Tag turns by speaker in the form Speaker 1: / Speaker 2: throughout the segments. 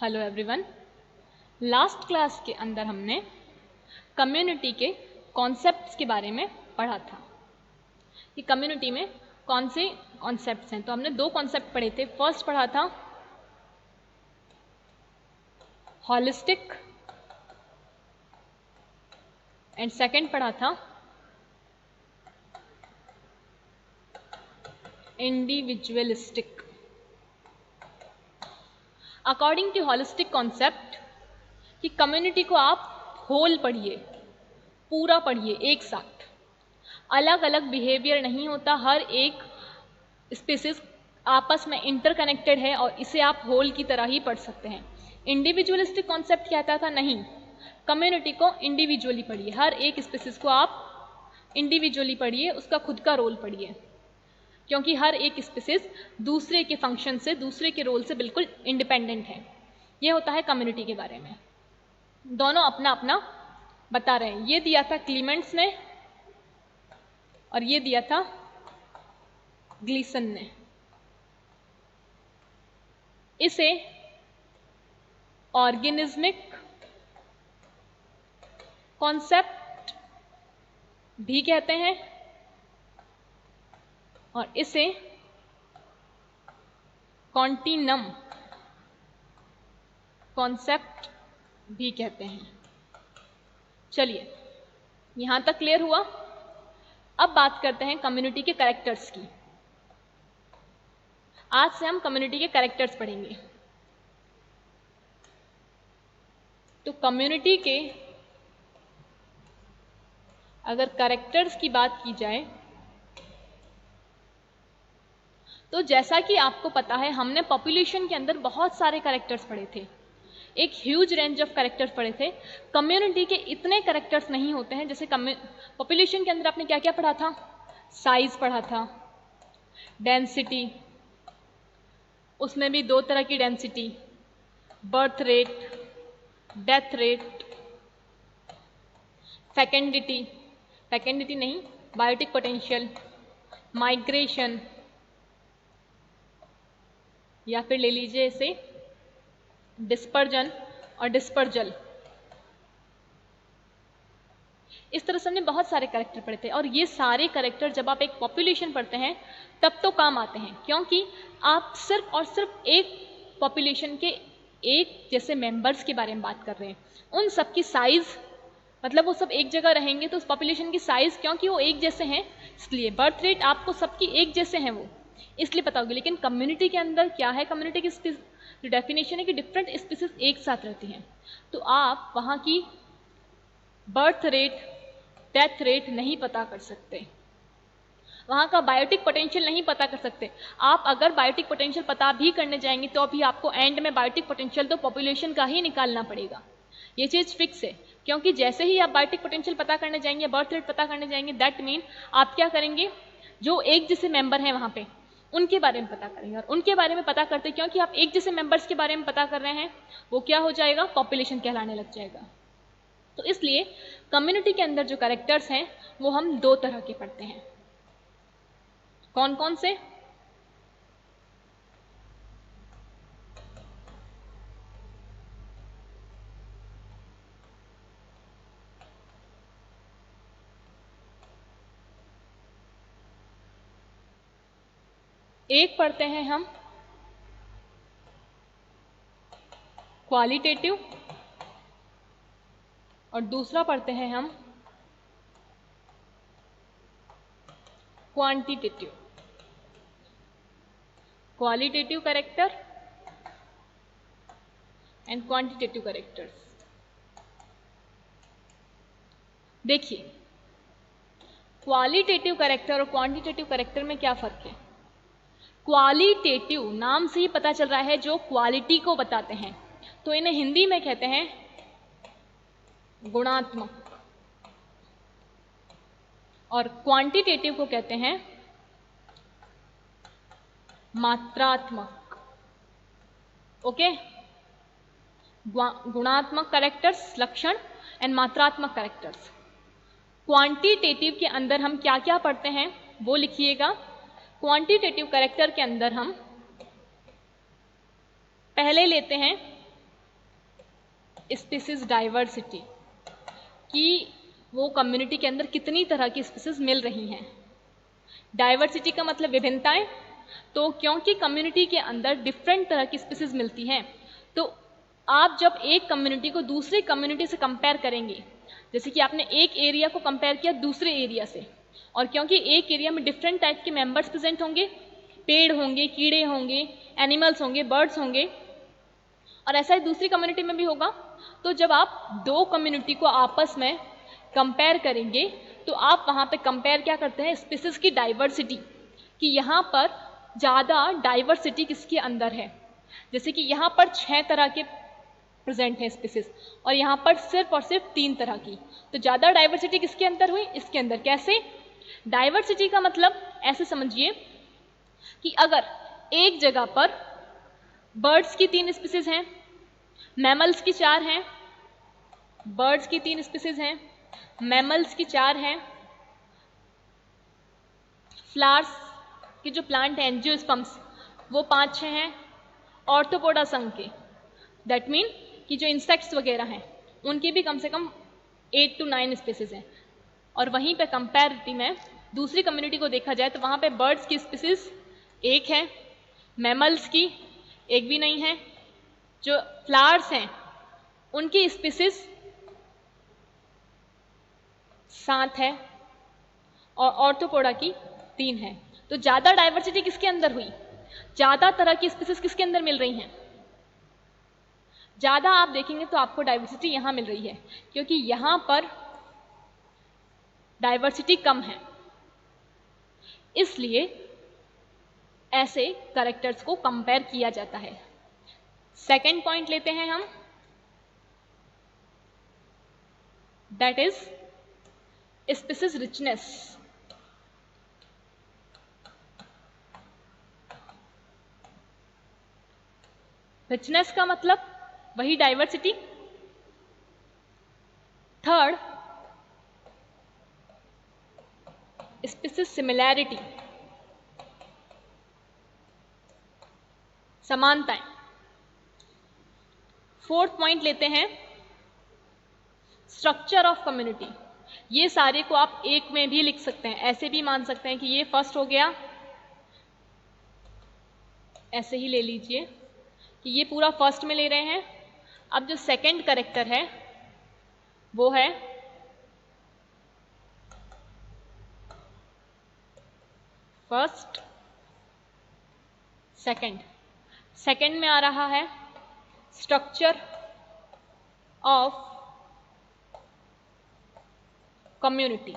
Speaker 1: Hello everyone. Last class के अंदर हमने कम्युनिटी के कॉन्सेप्ट्स के बारे में पढ़ा था कि कम्युनिटी में कौन से कॉन्सेप्ट्स हैं। तो हमने दो कॉन्सेप्ट पढ़े थे। फर्स्ट पढ़ा था हॉलिस्टिक एंड सेकंड पढ़ा था individualistic. According to holistic concept कि कम्युनिटी को आप होल पढ़िए, पूरा पढ़िए, एक साथ। अलग अलग बिहेवियर नहीं होता, हर एक स्पीसीज आपस में इंटरकनेक्टेड है और इसे आप होल की तरह ही पढ़ सकते हैं। इंडिविजुअलिस्टिक कॉन्सेप्ट कहता था नहीं, कम्युनिटी को इंडिविजुअली पढ़िए, हर एक स्पीसीज को आप इंडिविजुअली पढ़िए, उसका खुद का रोल पढ़िए, क्योंकि हर एक स्पीसीज दूसरे के फंक्शन से, दूसरे के रोल से बिल्कुल इंडिपेंडेंट है। ये होता है कम्युनिटी के बारे में। दोनों अपना अपना बता रहे हैं। ये दिया था क्लीमेंट्स ने और ये दिया था ग्लीसन ने। इसे ऑर्गेनिज्मिक कॉन्सेप्ट भी कहते हैं और इसे कॉन्टिनम कॉन्सेप्ट भी कहते हैं। चलिए, यहां तक क्लियर हुआ। अब बात करते हैं कम्युनिटी के कैरेक्टर्स की। आज से हम कम्युनिटी के कैरेक्टर्स पढ़ेंगे। तो कम्युनिटी के अगर कैरेक्टर्स की बात की जाए तो जैसा कि आपको पता है, हमने पॉपुलेशन के अंदर बहुत सारे कैरेक्टर्स पढ़े थे, एक ह्यूज रेंज ऑफ कैरेक्टर्स पढ़े थे। कम्युनिटी के इतने कैरेक्टर्स नहीं होते हैं। जैसे पॉपुलेशन के अंदर आपने क्या क्या पढ़ा था? साइज पढ़ा था, डेंसिटी, उसमें भी दो तरह की density, birth rate, death rate, fecundity, fecundity नहीं, बायोटिक पोटेंशियल, माइग्रेशन, या फिर ले लीजिए इसे डिस्पर्जन और डिस्पर्जल। इस तरह से हमने बहुत सारे कैरेक्टर पढ़े थे और ये सारे कैरेक्टर जब आप एक पॉपुलेशन पढ़ते हैं तब तो काम आते हैं, क्योंकि आप सिर्फ और सिर्फ एक पॉपुलेशन के एक जैसे मेंबर्स के बारे में बात कर रहे हैं। उन सब की साइज, मतलब वो सब एक जगह रहेंगे तो उस पॉपुलेशन की साइज, क्योंकि वो एक जैसे हैं इसलिए बर्थ रेट आपको सबकी एक जैसे हैं वो इसलिए पता होगी। लेकिन कम्युनिटी के अंदर क्या है? कम्युनिटी की जो डेफिनेशन है कि डिफरेंट स्पीसीज एक साथ रहती हैं, तो आप वहाँ की बर्थ रेट, डेथ रेट नहीं पता कर सकते, वहाँ का बायोटिक पोटेंशियल नहीं पता कर सकते। आप अगर बायोटिक पोटेंशियल पता भी करने जाएंगे तो अभी आपको एंड में बायोटिक पोटेंशियल तो पॉपुलेशन का ही निकालना पड़ेगा। ये चीज़ फिक्स है, क्योंकि जैसे ही आप बायोटिक पोटेंशियल पता करने जाएंगे, बर्थ रेट पता करने जाएंगे, दैट मीन आप क्या करेंगे, जो एक जैसे मेंबर हैं वहाँ पे उनके बारे में पता करेंगे। और उनके बारे में पता करते, क्योंकि आप एक जैसे मेंबर्स के बारे में पता कर रहे हैं, वो क्या हो जाएगा? पॉपुलेशन कहलाने लग जाएगा। तो इसलिए कम्युनिटी के अंदर जो कैरेक्टर्स हैं वो हम दो तरह के पढ़ते हैं। कौन कौन से? एक पढ़ते हैं हम क्वालिटेटिव और दूसरा पढ़ते हैं हम quantitative. Qualitative character and quantitative characters. देखिए, क्वालिटेटिव कैरेक्टर और क्वांटिटेटिव कैरेक्टर में क्या फर्क है? क्वालिटेटिव नाम से ही पता चल रहा है, जो क्वालिटी को बताते हैं, तो इन्हें हिंदी में कहते हैं गुणात्मक, और क्वांटिटेटिव को कहते हैं मात्रात्मक। ओके, गुणात्मक कैरेक्टर्स लक्षण एंड मात्रात्मक कैरेक्टर्स। क्वांटिटेटिव के अंदर हम क्या क्या पढ़ते हैं वो लिखिएगा। क्वांटिटेटिव कैरेक्टर के अंदर हम पहले लेते हैं स्पीसीज डाइवर्सिटी, कि वो कम्युनिटी के अंदर कितनी तरह की स्पीसीज मिल रही हैं। डाइवर्सिटी का मतलब विभिन्नताएं, तो क्योंकि कम्युनिटी के अंदर डिफरेंट तरह की स्पीसीज मिलती हैं, तो आप जब एक कम्युनिटी को दूसरे कम्युनिटी से कंपेयर करेंगे, जैसे कि आपने एक एरिया को कंपेयर किया दूसरे एरिया से, और क्योंकि एक एरिया में डिफरेंट टाइप के मेंबर्स प्रेजेंट होंगे, पेड़ होंगे, कीड़े होंगे, एनिमल्स होंगे, बर्ड्स होंगे, और ऐसा ही दूसरी कम्युनिटी में भी होगा, तो जब आप दो कम्युनिटी को आपस में कंपेयर करेंगे तो आप वहाँ पे कंपेयर क्या करते हैं, स्पीसीज की डाइवर्सिटी, कि यहाँ पर ज़्यादा डाइवर्सिटी किसके अंदर है। जैसे कि यहाँ पर 6 तरह के प्रेजेंट हैं स्पीसीज, और यहाँ पर सिर्फ और सिर्फ 3 तरह की, तो ज़्यादा डाइवर्सिटी किसके अंदर हुई, इसके अंदर। कैसे? डाइवर्सिटी का मतलब ऐसे समझिए कि अगर एक जगह पर बर्ड्स की 3 स्पीसीज हैं, मैमल्स की 4 हैं, बर्ड्स की 3 स्पीसीज हैं, मैमल्स की 4 हैं, फ्लावर्स के जो प्लांट हैं एंजियोस्पर्म्स वो 5-6 हैं, ऑर्थोपोडा संघ के, दैट मीन कि जो इंसेक्ट्स वगैरह हैं उनके भी कम से कम 8 to 9 स्पीसीज हैं। और वहीं पे कंपैरिटिव में दूसरी कम्युनिटी को देखा जाए तो वहाँ पे बर्ड्स की स्पीसीज 1 है, मैमल्स की 1 भी नहीं है, जो फ्लावर्स हैं उनकी स्पीसीज 7 है, और ऑर्थोपोडा की 3 है। तो ज़्यादा डाइवर्सिटी किसके अंदर हुई, ज़्यादा तरह की स्पीसीज किसके अंदर मिल रही हैं, ज़्यादा आप देखेंगे तो आपको डाइवर्सिटी यहाँ मिल रही है, क्योंकि यहाँ पर डाइवर्सिटी कम है, इसलिए ऐसे कैरेक्टर्स को कंपेयर किया जाता है। सेकेंड पॉइंट लेते हैं हम, that is species richness. Richness का मतलब वही डाइवर्सिटी। थर्ड, स्पीसीज सिमिलैरिटी, समानताएं। फोर्थ पॉइंट लेते हैं स्ट्रक्चर ऑफ कम्युनिटी। ये सारे को आप एक में भी लिख सकते हैं, ऐसे भी मान सकते हैं कि ये फर्स्ट हो गया, ऐसे ही ले लीजिए कि ये पूरा फर्स्ट में ले रहे हैं। अब जो सेकंड कैरेक्टर है वो है फर्स्ट, सेकंड। सेकंड में आ रहा है structure of community.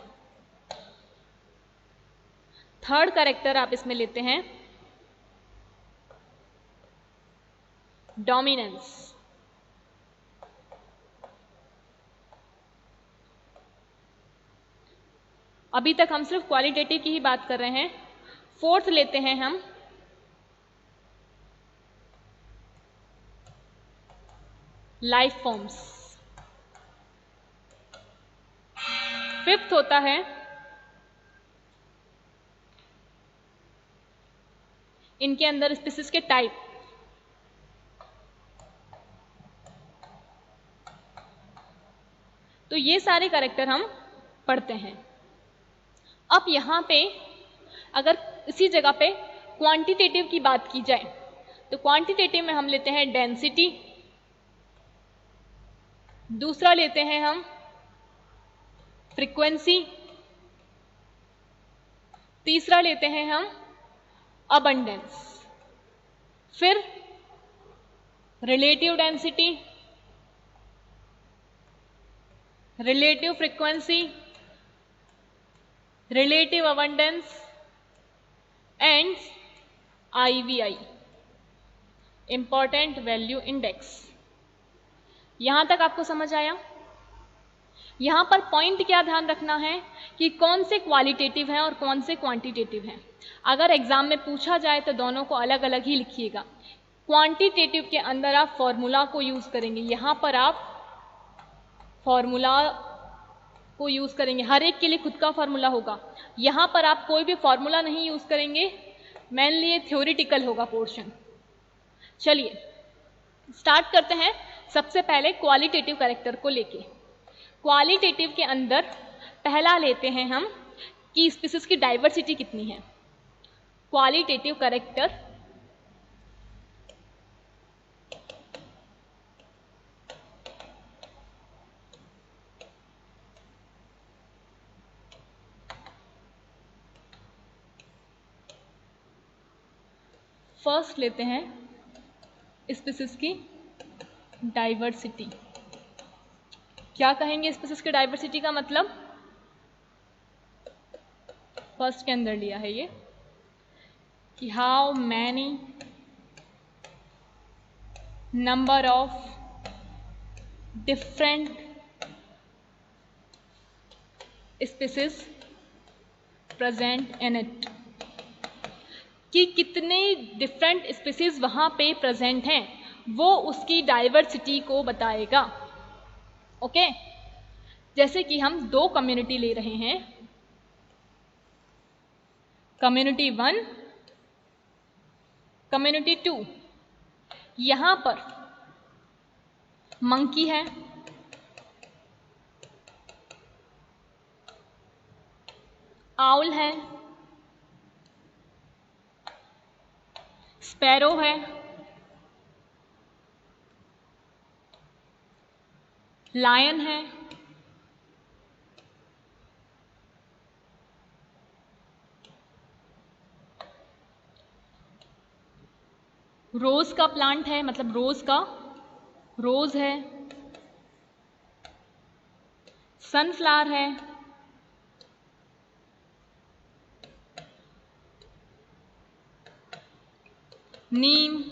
Speaker 1: Third character आप इसमें लेते हैं डोमिनेंस। अभी तक हम सिर्फ क्वालिटेटिव की ही बात कर रहे हैं। फोर्थ लेते हैं हम लाइफ फॉर्म्स। फिफ्थ होता है इनके अंदर स्पीसीज के टाइप। तो ये सारे कैरेक्टर हम पढ़ते हैं। अब यहां पे अगर इसी जगह पे क्वांटिटेटिव की बात की जाए तो क्वांटिटेटिव में हम लेते हैं डेंसिटी, दूसरा लेते हैं हम फ्रीक्वेंसी, तीसरा लेते हैं हम अबंडेंस, फिर relative density, relative frequency, relative abundance and IVI, important value index. यहां तक आपको समझ आया? यहां पर पॉइंट क्या ध्यान रखना है कि कौन से क्वालिटेटिव हैं और कौन से क्वांटिटेटिव हैं। अगर एग्जाम में पूछा जाए तो दोनों को अलग अलग ही लिखिएगा। क्वांटिटेटिव के अंदर आप फॉर्मूला को यूज करेंगे, यहां पर आप फॉर्मूला को यूज करेंगे, हर एक के लिए खुद का फॉर्मूला होगा। यहां पर आप कोई भी फॉर्मूला नहीं यूज करेंगे, मेनली ये थ्योरेटिकल होगा पोर्शन। चलिए स्टार्ट करते हैं सबसे पहले क्वालिटेटिव कैरेक्टर को लेके। क्वालिटेटिव के अंदर पहला लेते हैं हम कि स्पीसीज की डाइवर्सिटी कितनी है। क्वालिटेटिव कैरेक्टर फर्स्ट लेते हैं स्पीसीज की डाइवर्सिटी। क्या कहेंगे स्पीसीज की डाइवर्सिटी का मतलब? फर्स्ट के अंदर लिया है ये कि how many number of different species present in it, कि कितने डिफरेंट स्पीसीज वहां पे प्रेजेंट हैं, वो उसकी डाइवर्सिटी को बताएगा। ओके, जैसे कि हम दो कम्युनिटी ले रहे हैं, कम्युनिटी 1, कम्युनिटी 2। यहां पर मंकी है, आउल है, स्पैरो है, लायन है, रोज का प्लांट है, मतलब रोज है, सनफ्लावर है, नीम,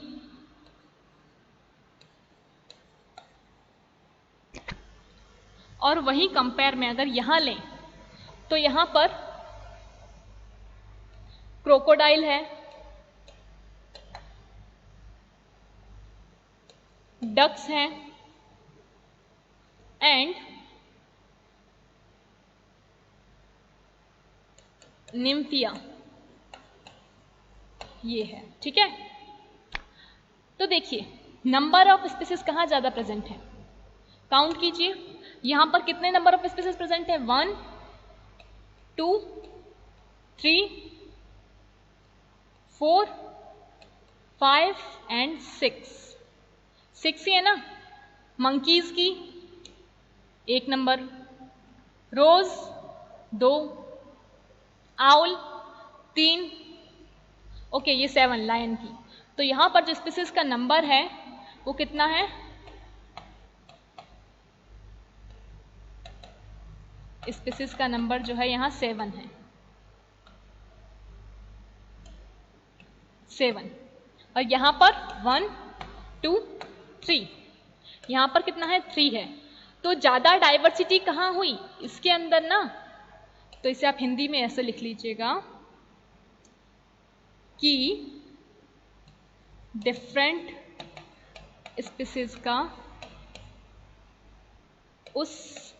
Speaker 1: और वही कंपेयर में अगर यहां लें तो यहां पर क्रोकोडाइल है, डक्स हैं एंड निम्फिया, ये है। ठीक है, तो देखिए नंबर ऑफ स्पीसीज कहां ज्यादा प्रेजेंट है, काउंट कीजिए। यहां पर कितने नंबर ऑफ स्पीसीज प्रेजेंट है? 1, 2, 3, 4, 5 एंड 6 ही है ना। मंकीज की 1 नंबर, रोज 2, आउल 3, ओके ये 7 लायन की। तो यहां पर जो स्पीसीज का नंबर है वो कितना है? स्पीसीज का नंबर जो है यहां 7 है, 7। और यहां पर 1, 2, 3, यहां पर कितना है? 3 है। तो ज्यादा डाइवर्सिटी कहां हुई इसके अंदर ना, तो इसे आप हिंदी में ऐसे लिख लीजिएगा कि डिफरेंट स्पीसीज का उस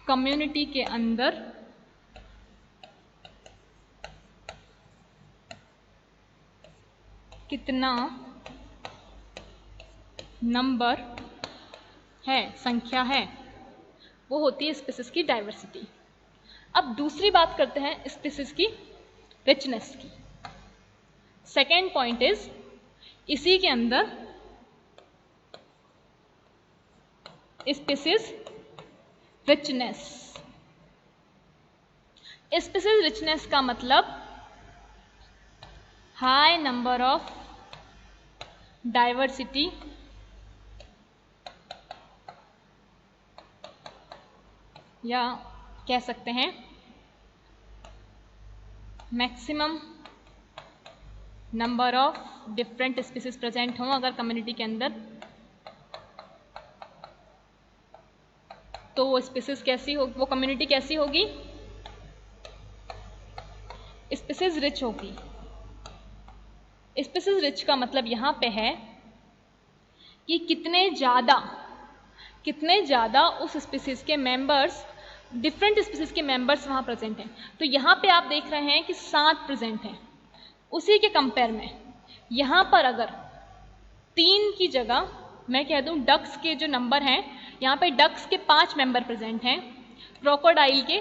Speaker 1: कम्युनिटी के अंदर कितना नंबर है, संख्या है, वो होती है स्पीसीज की डाइवर्सिटी। अब दूसरी बात करते हैं स्पीसीज की रिचनेस की। सेकेंड पॉइंट इज इसी के अंदर स्पीसीज रिचनेस। स्पीसीज रिचनेस का मतलब हाई नंबर ऑफ डाइवर्सिटी या कह सकते हैं maximum number of different species present हों अगर कम्युनिटी के अंदर, तो वो स्पीसीज कैसी हो, वो कम्युनिटी कैसी होगी? स्पीसीज रिच होगी। स्पीसीज रिच का मतलब यहां पे है कि कितने ज्यादा उस स्पीसीज के मेंबर्स, डिफरेंट स्पीसीज के मेंबर्स वहां प्रेजेंट हैं। तो यहां पे आप देख रहे हैं कि 7 प्रेजेंट हैं। उसी के कंपेयर में यहां पर अगर 3 की जगह मैं कह दूं डक्स के जो नंबर हैं, यहाँ पे डक्स के 5 मेंबर प्रेजेंट हैं, क्रोकोडाइल के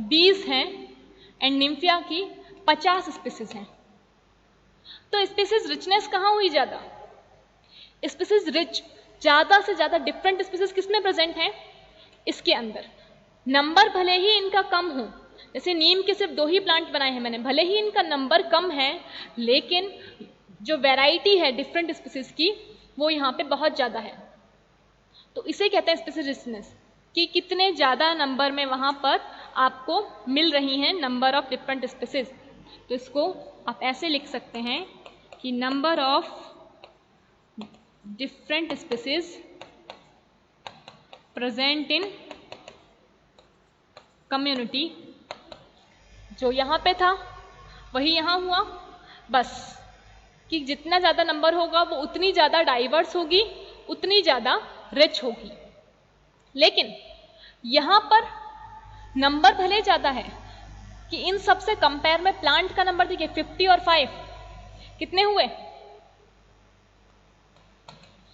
Speaker 1: 20 हैं एंड निम्फिया की 50 स्पीसीज हैं। तो स्पीसीज रिचनेस कहाँ हुई ज़्यादा? स्पीसीज रिच ज़्यादा से ज़्यादा डिफरेंट स्पीसीज किसमें प्रेजेंट हैं? इसके अंदर। नंबर भले ही इनका कम हो, जैसे नीम के सिर्फ 2 ही प्लांट बनाए हैं मैंने, भले ही इनका नंबर कम है, लेकिन जो वैरायटी है डिफरेंट स्पीसीज की वो यहाँ पे बहुत ज़्यादा है। तो इसे कहते हैं स्पीसीज रिचनेस, कि कितने ज़्यादा नंबर में वहाँ पर आपको मिल रही हैं नंबर ऑफ डिफरेंट स्पीसीज। तो इसको आप ऐसे लिख सकते हैं कि number of different species present in community, जो यहाँ पे था वही यहाँ हुआ, बस कि जितना ज़्यादा नंबर होगा वो उतनी ज़्यादा डाइवर्स होगी, उतनी ज़्यादा रिच होगी। लेकिन यहाँ पर नंबर भले ज़्यादा है कि इन सब से कंपेयर में प्लांट का नंबर देखिए 50 और 5 कितने हुए?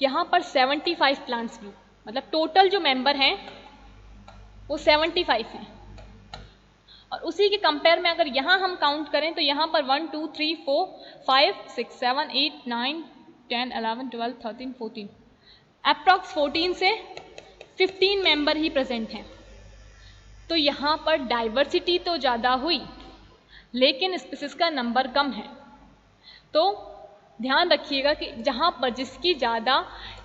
Speaker 1: यहाँ पर 75 प्लांट्स भी, मतलब टोटल जो मेंबर हैं वो 75 हैं। और उसी के कंपेयर में अगर यहाँ हम काउंट करें तो यहाँ पर 1 2 3 4 5 6 7 8 9 10 11 12 13 14 अप्रॉक्स 14 से 15 मेंबर ही प्रेजेंट हैं। तो यहाँ पर डाइवर्सिटी तो ज़्यादा हुई लेकिन स्पीसीज का नंबर कम है। तो ध्यान रखिएगा कि जहाँ पर जिसकी ज़्यादा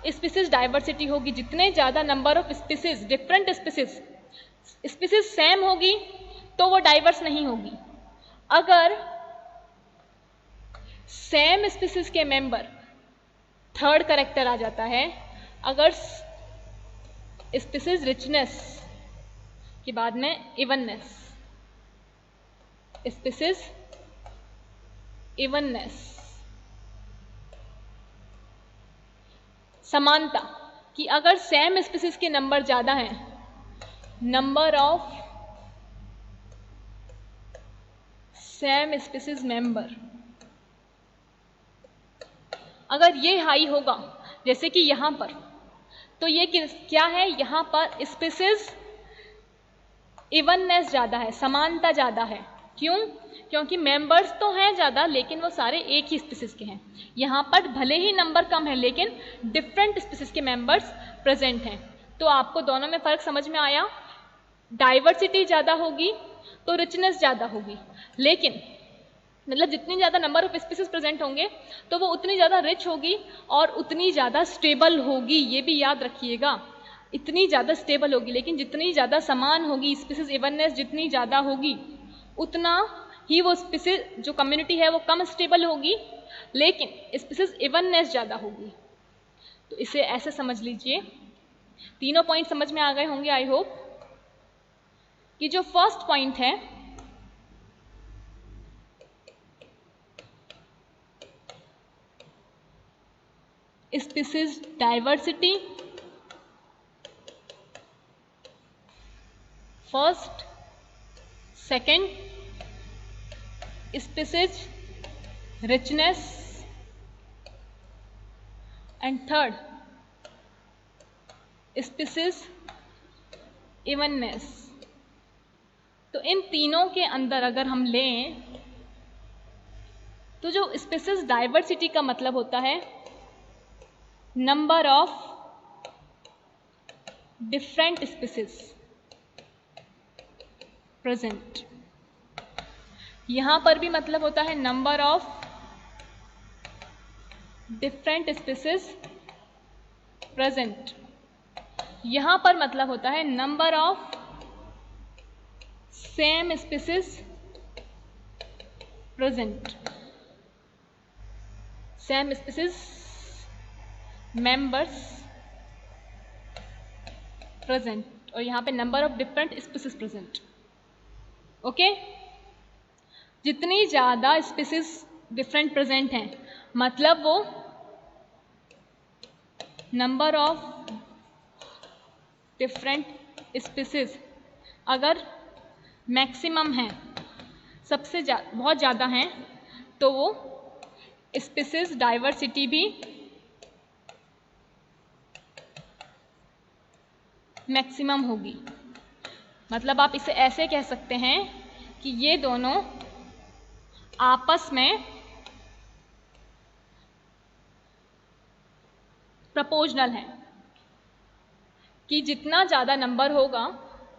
Speaker 1: स्पीसीज डाइवर्सिटी होगी, जितने ज़्यादा number of species different species same होगी तो वो डाइवर्स नहीं होगी। अगर सेम स्पीसीज के मेंबर थर्ड कैरेक्टर आ जाता है, अगर स्पीसीज रिचनेस के बाद में इवननेस, स्पीसीज इवननेस, समानता, कि अगर सेम स्पीसीज के नंबर ज्यादा हैं, number of same species member, अगर ये हाई होगा जैसे कि यहां पर, तो ये क्या है? यहां पर स्पीसीज इवननेस ज्यादा है, समानता ज्यादा है। क्यों? क्योंकि मेंबर्स तो हैं ज्यादा लेकिन वो सारे एक ही स्पीसीज के हैं। यहां पर भले ही नंबर कम है लेकिन डिफरेंट स्पीसीज के मेंबर्स प्रेजेंट हैं। तो आपको दोनों में फर्क समझ में आया? डाइवर्सिटी ज्यादा होगी तो रिचनेस ज्यादा होगी, लेकिन मतलब जितनी ज्यादा नंबर ऑफ स्पीसीज प्रेजेंट होंगे तो वो उतनी ज्यादा रिच होगी और उतनी ज्यादा स्टेबल होगी। ये भी याद रखिएगा, इतनी ज्यादा स्टेबल होगी। लेकिन जितनी ज्यादा समान होगी, स्पीसीज इवननेस जितनी ज्यादा होगी, उतना ही वो स्पीसीज जो कम्युनिटी है वो कम स्टेबल होगी, लेकिन स्पीसीज इवननेस ज्यादा होगी। तो इसे ऐसे समझ लीजिए। तीनों पॉइंट समझ में आ गए होंगे आई होप। कि जो फर्स्ट पॉइंट है, species diversity, first, second species richness and third species evenness. तो इन तीनों के अंदर अगर हम लें तो जो स्पीसीज डाइवर्सिटी का मतलब होता है number of different species present. यहां पर भी मतलब होता है number of different species present. यहां पर मतलब होता है number of same species present, same species members present, और यहां पे number of different species present. Okay, जितनी ज्यादा स्पीसीज डिफरेंट प्रेजेंट हैं मतलब वो नंबर ऑफ डिफरेंट स्पीसीज अगर मैक्सिमम है, सबसे बहुत ज़्यादा हैं, तो वो स्पीसीज डाइवर्सिटी भी मैक्सिमम होगी। मतलब आप इसे ऐसे कह सकते हैं कि ये दोनों आपस में प्रोपोर्शनल हैं, कि जितना ज़्यादा नंबर होगा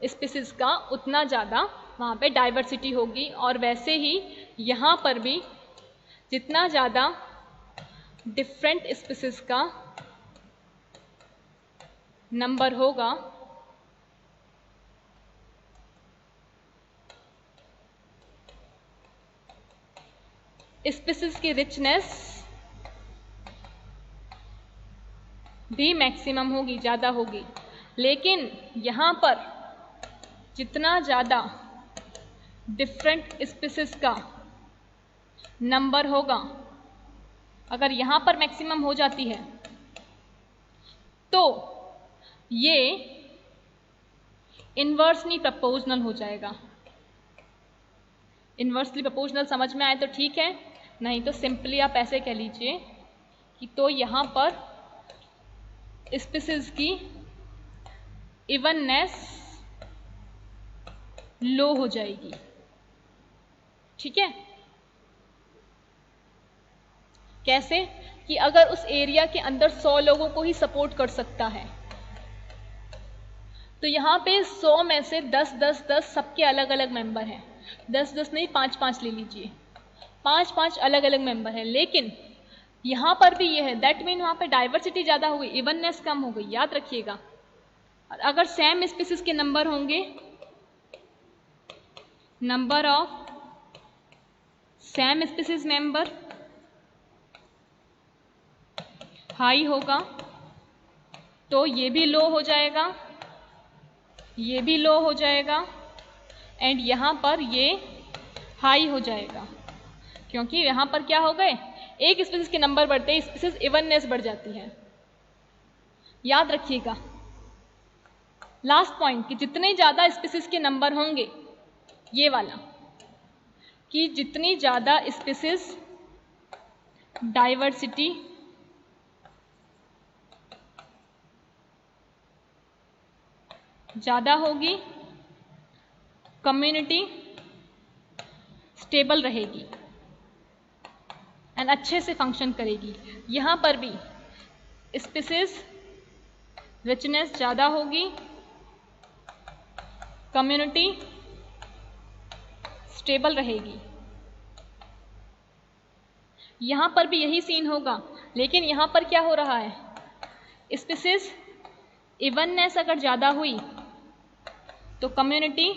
Speaker 1: स्पीसीज का उतना ज़्यादा वहाँ पे डाइवर्सिटी होगी। और वैसे ही यहाँ पर भी जितना ज़्यादा डिफरेंट स्पीसीज का नंबर होगा स्पीसीज की रिचनेस भी मैक्सिमम होगी, ज़्यादा होगी। लेकिन यहाँ पर जितना ज़्यादा डिफरेंट स्पीसीज का नंबर होगा, अगर यहाँ पर मैक्सिमम हो जाती है तो ये इन्वर्सली प्रोपोर्शनल हो जाएगा। इन्वर्सली प्रोपोर्शनल समझ में आए तो ठीक है, नहीं तो सिंपली आप ऐसे कह लीजिए कि तो यहाँ पर स्पीसीज की इवननेस लो हो जाएगी। ठीक है, कैसे कि अगर उस एरिया के अंदर 100 लोगों को ही सपोर्ट कर सकता है तो यहाँ पे 100 में से 10 सबके अलग अलग मेंबर हैं। 10 नहीं, 5 ले लीजिए, 5 अलग अलग मेंबर हैं। लेकिन यहाँ पर भी ये है, दैट मीन वहाँ पे डाइवर्सिटी ज़्यादा हो गई, इवननेस कम हो गई, याद रखिएगा। और अगर सेम स्पीसीज के नंबर होंगे, number of same species member high होगा तो ये भी लो हो जाएगा, ये भी लो हो जाएगा, एंड यहाँ पर ये हाई हो जाएगा। क्योंकि यहाँ पर क्या हो गए, एक स्पीसीज के नंबर बढ़ते ही स्पीसीज इवननेस बढ़ जाती है, याद रखिएगा। लास्ट पॉइंट कि जितने ज़्यादा स्पीसीज के नंबर होंगे, ये वाला कि जितनी ज़्यादा स्पीसीज डाइवर्सिटी ज़्यादा होगी, कम्युनिटी स्टेबल रहेगी एंड अच्छे से फंक्शन करेगी। यहाँ पर भी स्पीसीज रिचनेस ज़्यादा होगी, कम्युनिटी स्टेबल रहेगी। यहाँ पर भी यही सीन होगा, लेकिन यहाँ पर क्या हो रहा है, स्पीसीज इवननेस अगर ज़्यादा हुई तो कम्युनिटी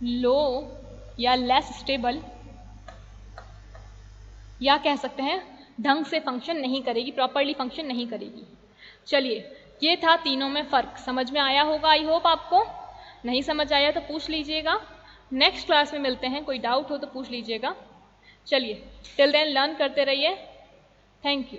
Speaker 1: लो या लेस स्टेबल, या कह सकते हैं ढंग से फंक्शन नहीं करेगी, प्रॉपरली फंक्शन नहीं करेगी। चलिए, ये था तीनों में फ़र्क। समझ में आया होगा आई होप आपको। नहीं समझ आया तो पूछ लीजिएगा, नेक्स्ट क्लास में मिलते हैं। कोई डाउट हो तो पूछ लीजिएगा। चलिए, टिल देन लर्न करते रहिए। Thank you.